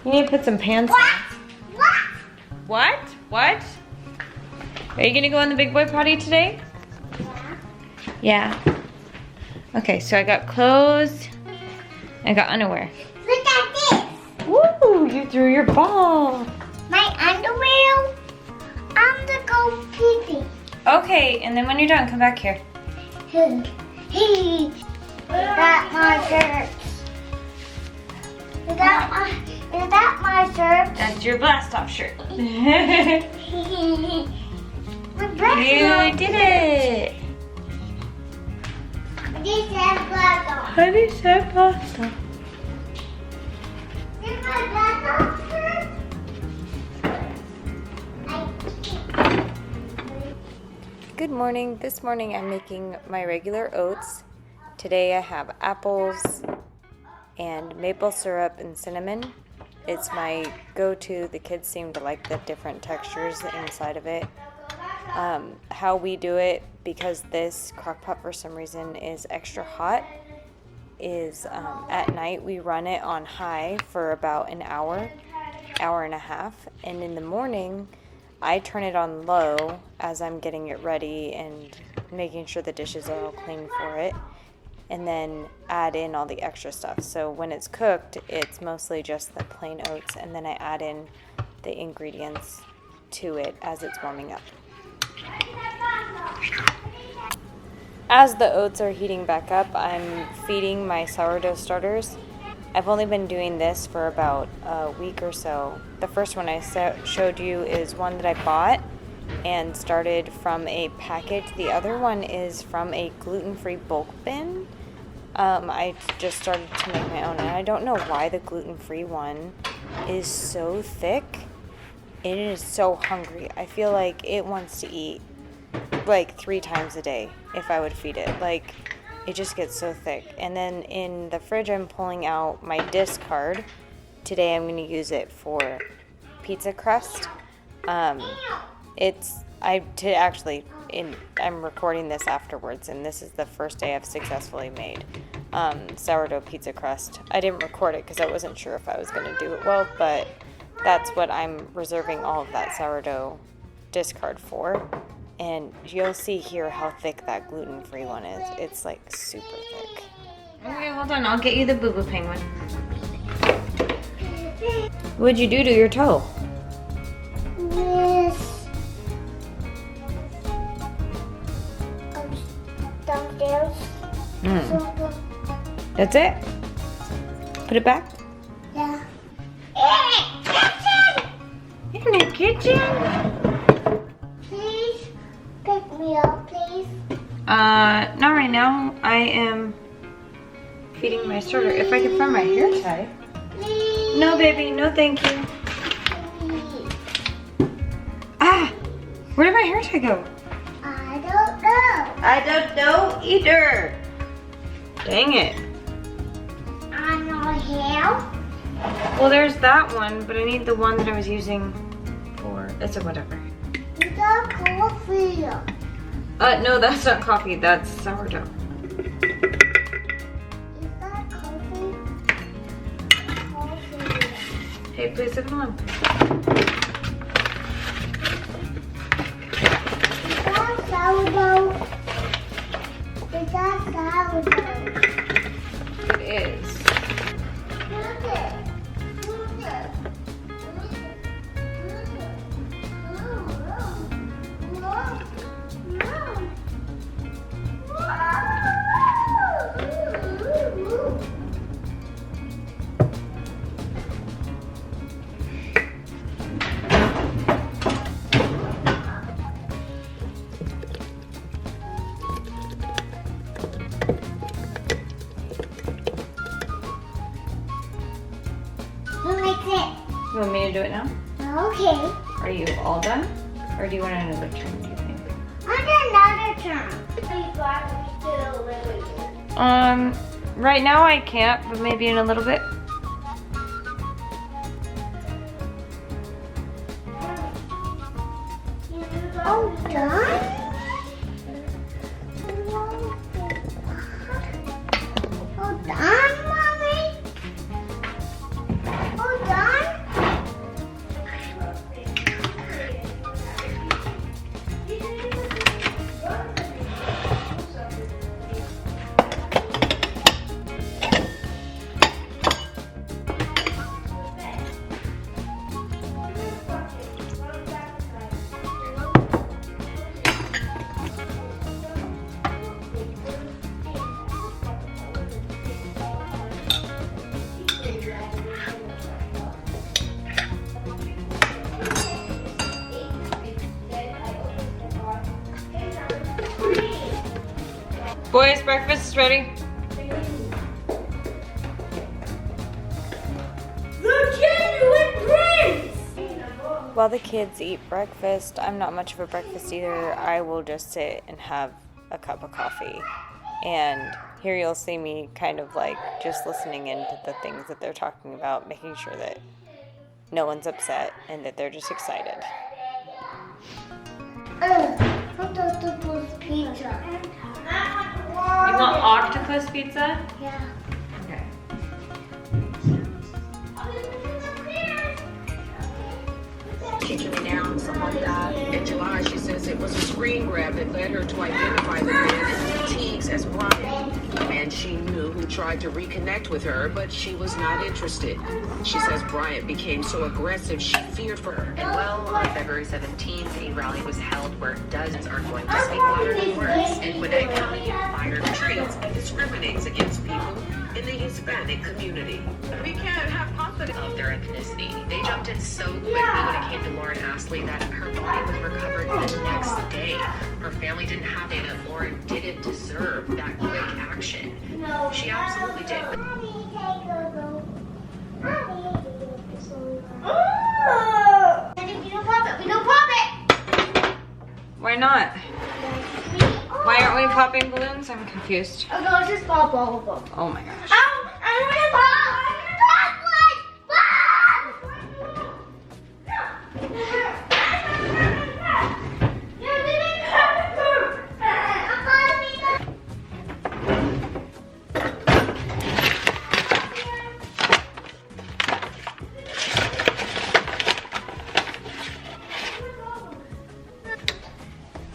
You need to put some pants on. What? What? Are you gonna go in the big boy potty today? Yeah. Okay, so I got clothes. I got underwear. Look at this. Woo! You threw your ball. My underwear. I'm gonna go pee-pee. Okay, and then when you're done, come back here. That my shirt. Is that my shirt? That's your blast off shirt. My You did it. This is blast off. Honey said pasta. This is my blast off shirt. Good morning. This morning I'm making my regular oats. Today I have apples and maple syrup and cinnamon. It's my go-to. The kids seem to like the different textures inside of it. How we do it, because this crock pot for some reason is extra hot, is at night we run it on high for about an hour and a half, and in the morning I turn it on low as I'm getting it ready and making sure the dishes are all clean for it, and then add in all the extra stuff. So when it's cooked, it's mostly just the plain oats, and then I add in the ingredients to it as it's warming up. As the oats are heating back up, I'm feeding my sourdough starters. I've only been doing this for about a week or so. The first one I showed you is one that I bought and started from a package. The other one is from a gluten-free bulk bin. I just started to make my own, and I don't know why the gluten-free one is so thick. It is so hungry. I feel like it wants to eat like 3 times a day if I would feed it. Like, it just gets so thick. And then in the fridge, I'm pulling out my discard. Today I'm going to use it for pizza crust. I'm recording this afterwards, and this is the first day I've successfully made sourdough pizza crust. I didn't record it because I wasn't sure if I was going to do it well, but that's what I'm reserving all of that sourdough discard for. And you'll see here how thick that gluten-free one is. It's like super thick. Okay, hold on. I'll get you the Boo Boo Penguin. What'd you do to your toe? This. Downstairs. That's it? Put it back? Yeah. In the kitchen? Please pick me up, please. Not right now. I am feeding my starter. If I can find my hair tie. Please. No, baby. No, thank you. Please. Ah! Where did my hair tie go? I don't know. I don't know either. Dang it. I know here. Well, there's that one, but I need the one that I was using for... It's a whatever. You got coffee. No, that's not coffee. That's sourdough. Is that coffee? Coffee. Hey, please sit on. Is that sourdough? Is that sourdough? It is. Look it. Look it. You want me to do it now? Okay. Are you all done? Or do you want another turn, do you think? Another turn. Right now I can't, but maybe in a little bit. Oh, done? Oh, done, Mommy? Oh, done? Boys, breakfast is ready. The genuine prince! While the kids eat breakfast, I'm not much of a breakfast eater. I will just sit and have a cup of coffee. And here you'll see me kind of like just listening into the things that they're talking about, making sure that no one's upset and that they're just excited. Octopus pizza. You want octopus pizza? Yeah. Okay. Kicking me down, something like that. In July, she says it was a screen grab that led her to identify the man in fatigues as Brian. A man she knew who tried to reconnect with her, but she was not interested. She says Bryant became so aggressive she feared for her. And well, on February 17th, a rally was held where dozens are going to speak louder than words. And Gwinnett County Fire treats and discriminates against people in the Hispanic community. We can't have confidence Of their ethnicity. They jumped in so quickly when it came to Lauren Astley that her body was recovered the next day. Her family didn't have data. Lauren didn't deserve that quick action. She absolutely did. We don't pop it. We don't pop it. Why not? Why aren't we popping balloons? I'm confused. Oh no, it's just pop all of them. Oh my gosh. I'm gonna pop. Pop one.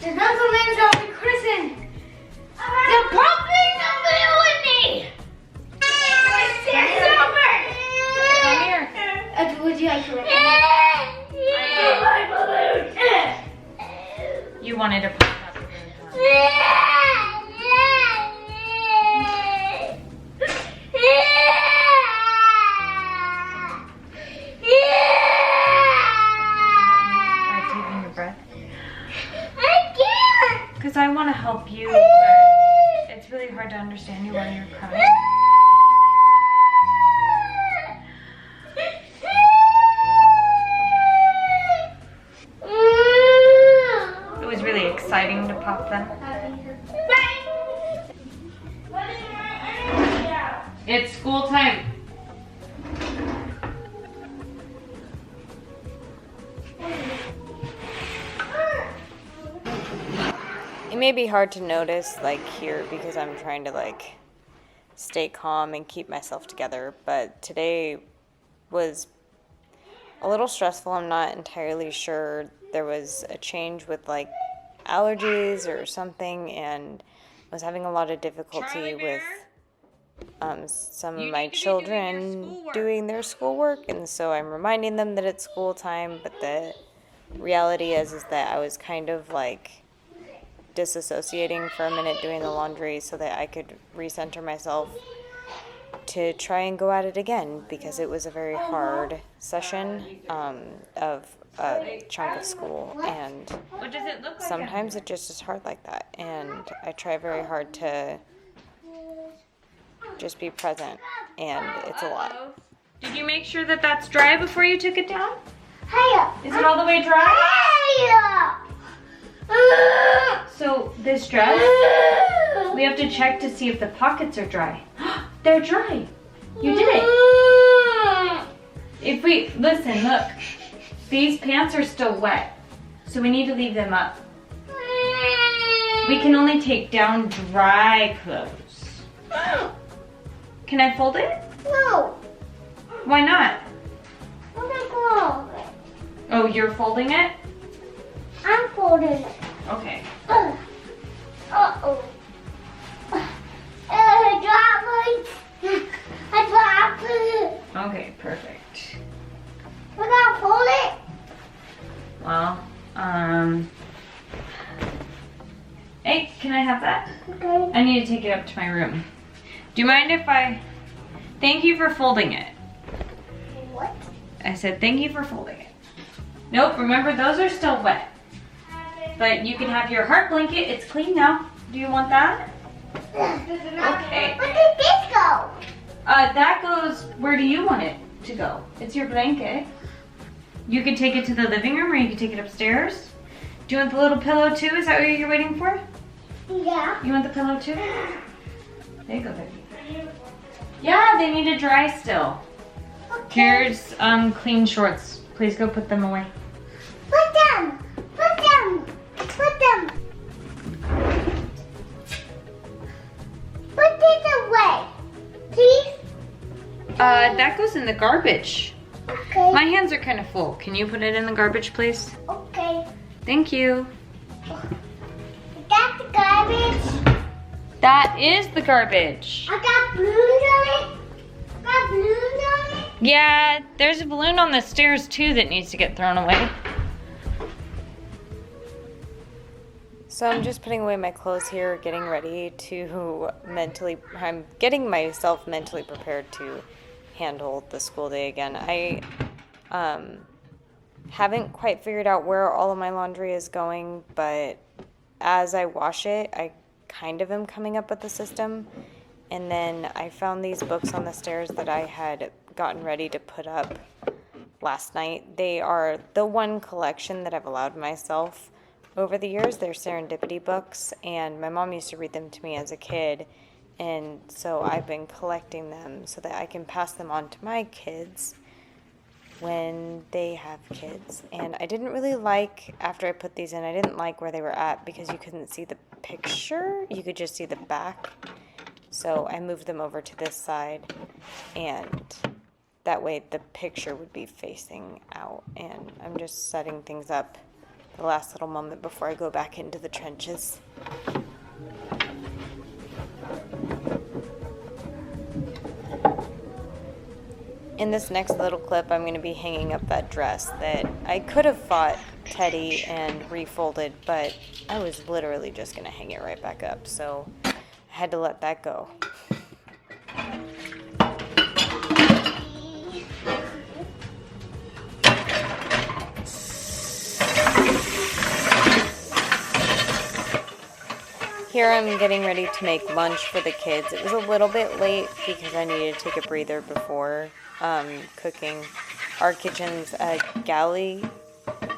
The gentlemen shall be christened. The pumping of the Whitney. It's over. Come here. Would you like to You wanted to pop that balloon. Try taking your breath. I can't. Because I want to help you, but it's really hard to understand you while you're crying. It was really exciting to pop them. It's school time. It may be hard to notice like here because I'm trying to like stay calm and keep myself together, but today was a little stressful. I'm not entirely sure. There was a change with like allergies or something, and I was having a lot of difficulty with some of my children doing their schoolwork, and so I'm reminding them that it's school time, but the reality is that I was kind of like disassociating for a minute doing the laundry so that I could recenter myself to try and go at it again, because it was a very hard session of a chunk of school, and What does it look like? sometimes it just is hard like that, and I try very hard to just be present, and it's a lot. Did you make sure that that's dry before you took it down? Hiya. Is it all the way dry? Hiya. So this dress, we have to check to see if the pockets are dry. They're dry. You did it. If we, listen, look. These pants are still wet, so we need to leave them up. We can only take down dry clothes. Can I fold it? No. Why not? I'm gonna go. Oh, you're folding it? I'm folding it. Okay. Uh-oh. I dropped it. Okay, perfect. We gotta fold it. Well, hey, can I have that? Okay. I need to take it up to my room. Do you mind if thank you for folding it. What? I said thank you for folding it. Nope, remember those are still wet. But you can have your heart blanket, it's clean now. Do you want that? Okay. Where did this go? That goes, where do you want it to go? It's your blanket. You could take it to the living room or you could take it upstairs. Do you want the little pillow too? Is that what you're waiting for? Yeah. You want the pillow too? There you go, baby. Yeah, they need to dry still. Okay. Here's clean shorts. Please go put them away. Put them. Put them. Put them. Put this away. Please. That goes in the garbage. Okay. My hands are kind of full. Can you put it in the garbage, please? Okay. Thank you. That's the garbage. That is the garbage. I got balloons on it. Got balloons on it. Yeah, there's a balloon on the stairs too that needs to get thrown away. So I'm just putting away my clothes here, getting ready to I'm getting myself mentally prepared to handle the school day again. I haven't quite figured out where all of my laundry is going, but as I wash it, I kind of am coming up with a system. And then I found these books on the stairs that I had gotten ready to put up last night. They are the one collection that I've allowed myself over the years. They're serendipity books, and my mom used to read them to me as a kid, and so I've been collecting them so that I can pass them on to my kids when they have kids. And I didn't really like, after I put these in, I didn't like where they were at because you couldn't see the picture, you could just see the back. So I moved them over to this side, and that way the picture would be facing out. And I'm just setting things up the last little moment before I go back into the trenches. In this next little clip, I'm going to be hanging up that dress that I could have fought Teddy and refolded, but I was literally just going to hang it right back up, so I had to let that go. Here I'm getting ready to make lunch for the kids. It was a little bit late because I needed to take a breather before cooking. Our kitchen's a galley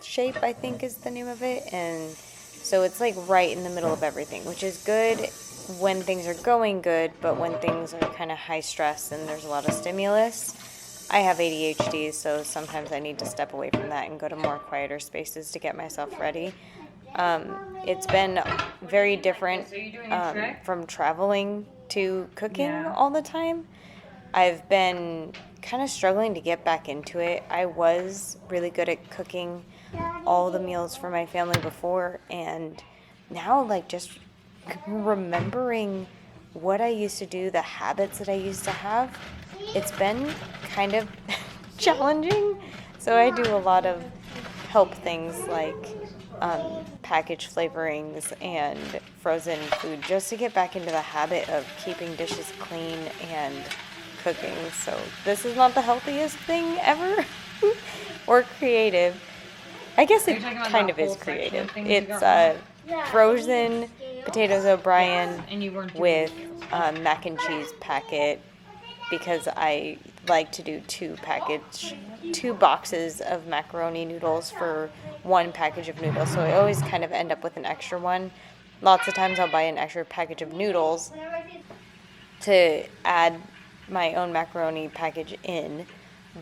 shape, I think is the name of it, and so it's like right in the middle of everything, which is good when things are going good, but when things are kind of high stress and there's a lot of stimulus. I have ADHD, so sometimes I need to step away from that and go to more quieter spaces to get myself ready. It's been very different from traveling to cooking all the time. I've been kind of struggling to get back into it. I was really good at cooking all the meals for my family before, and now like just remembering what I used to do, the habits that I used to have, it's been kind of challenging. So I do a lot of help things like package flavorings and frozen food just to get back into the habit of keeping dishes clean and cooking. So this is not the healthiest thing ever or creative. I guess it kind of is creative. It's frozen potatoes O'Brien with mac and cheese packet, because I like to do two boxes of macaroni noodles for one package of noodles. So I always kind of end up with an extra one. Lots of times I'll buy an extra package of noodles to add my own macaroni package in,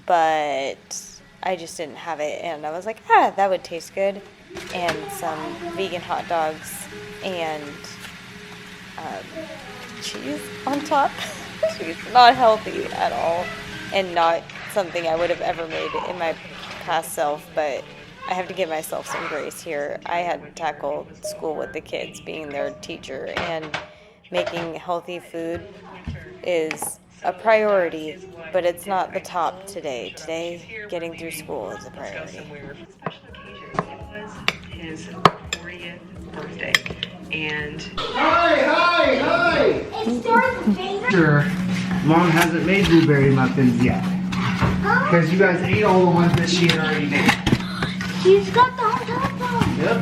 but I just didn't have it, and I was like, that would taste good. And some vegan hot dogs and cheese on top. She's not healthy at all, and not something I would have ever made in my past self, but I have to give myself some grace here. I had to tackle school with the kids, being their teacher, and making healthy food is a priority, but it's not the top today. Today, getting through school is a priority. It was his 40th birthday, and Hi! It's Dorothy's favorite. Sure, Mom hasn't made blueberry muffins yet. Because you guys ate all the ones that she had already made. She's got the whole top on. Yep.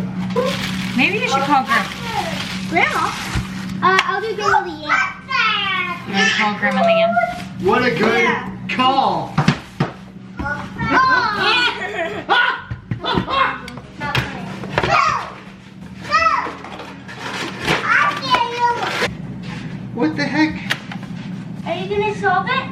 Maybe you should call Grandma. Grandma? I'll do Grandma Leanne. I'm gonna call Grandma Leanne. What a good call. What the heck? Are you gonna solve it?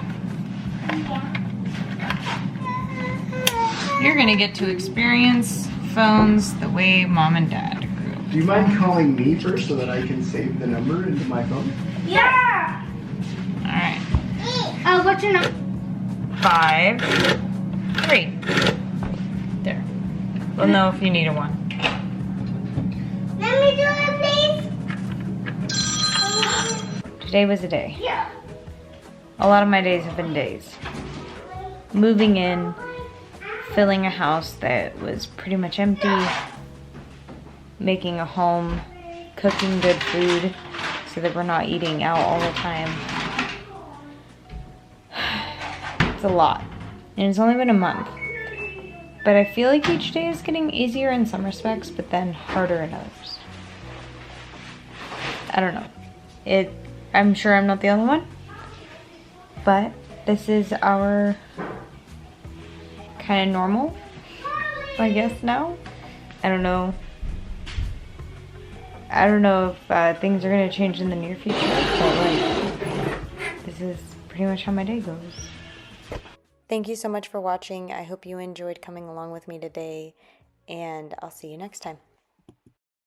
You're gonna get to experience phones the way Mom and Dad grew. Do you mind calling me first so that I can save the number into my phone? Yeah. Alright. What's your number? 5, 3. There. We'll know if you need a 1. Let me do it, please. Today was a day. Yeah. A lot of my days have been days. Moving in, filling a house that was pretty much empty, making a home, cooking good food so that we're not eating out all the time. It's a lot. And it's only been a month. But I feel like each day is getting easier in some respects, but then harder in others. I don't know. I'm sure I'm not the only one. But this is our kind of normal, I guess, now. I don't know if things are going to change in the near future, but like, this is pretty much how my day goes. Thank you so much for watching. I hope you enjoyed coming along with me today, and I'll see you next time.